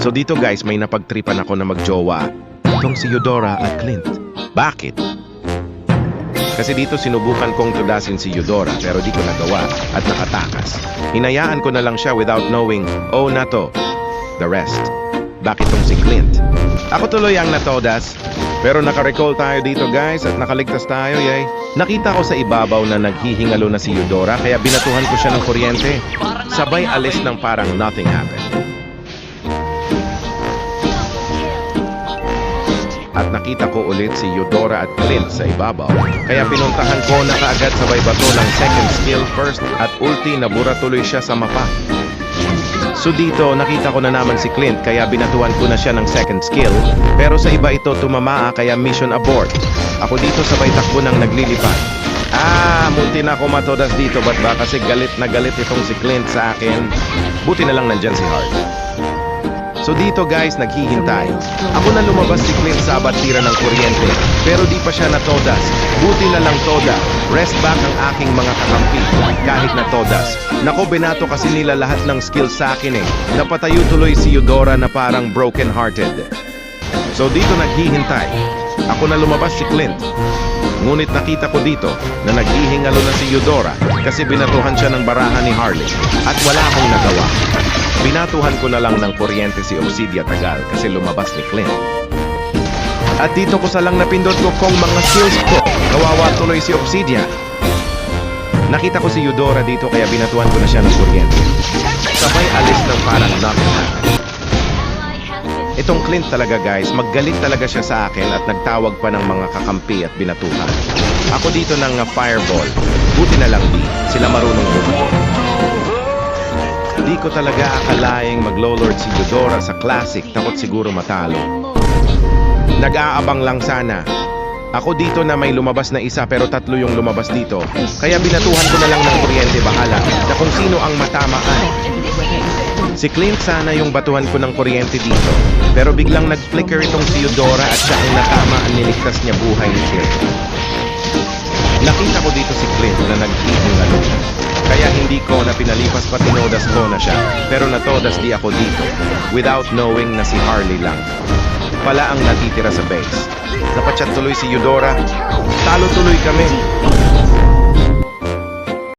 So dito guys, may napagtripan ako na magjowa. Itong si Eudora at Clint. Bakit? Kasi dito sinubukan kong tudasin si Eudora pero di ko nagawa at nakatakas. Hinayaan ko na lang siya without knowing, oh na to, the rest. Bakit tong si Clint? Ako tuloy ang natodas. Pero naka-recall tayo dito guys at nakaligtas tayo, yay. Nakita ko sa ibabaw na naghihingalo na si Eudora kaya binatuhan ko siya ng kuryente. Sabay alis ng parang nothing happened. At nakita ko ulit si Eudora at Clint sa ibabaw. Kaya pinuntahan ko na kaagad sabay bato ng second skill first at ulti nabura tuloy siya sa mapa. So dito nakita ko na naman si Clint kaya binatuan ko na siya ng second skill. Pero sa iba ito tumamaa kaya mission abort. Ako dito sabay takbo ng naglilipad. Munti na ako matodas dito ba't ba kasi galit na galit itong si Clint sa akin. Buti na lang nandyan si Hart. So dito guys, naghihintay. Ako na lumabas si Clint sa abatira ng kuryente. Pero di pa siya natodas. Buti na lang toda. Rest back ang aking mga kakampi. Kahit natodas. Nako, binato kasi nila lahat ng skills sa akin eh. Napatayo tuloy si Eudora na parang broken hearted. So dito naghihintay. Ako na lumabas si Clint. Ngunit nakita ko dito na naghihingalo na si Eudora kasi binatuhan siya ng barahan ni Harley. At wala akong nagawa. Binatuhan ko na lang ng kuryente si Obsidia Tagal kasi lumabas ni Clint. At dito ko salang napindot ko kong mga skills ko. Kawawa tuloy si Obsidia. Nakita ko si Eudora dito kaya binatuhan ko na siya ng kuryente. Sabay alis ng parang nothing happened. Itong Clint talaga guys, maggalit talaga siya sa akin at nagtawag pa ng mga kakampi at binatuhan. Ako dito ng fireball. Buti na lang di, sila marunong bumato. Di ko talaga akalaing mag-lowlord si Eudora sa classic, takot siguro matalo. Nag-aabang lang sana. Ako dito na may lumabas na isa pero tatlo yung lumabas dito. Kaya binatuhan ko na lang ng kuryente bahala na kung sino ang matamaan. Si Clint sana yung batuhan ko ng kuryente dito. Pero biglang nag-flicker itong si Eudora at siya ang natama ang niligtas niya buhay ni Clint. Nakita ko dito si Clint na nag-ihingalo. Kaya hindi ko na pinalipas pa tinodas ko na siya. Pero natodas di ako dito. Without knowing na si Harley lang pala ang natitira sa base. Napachat tuloy si Eudora. Talo tuloy kami.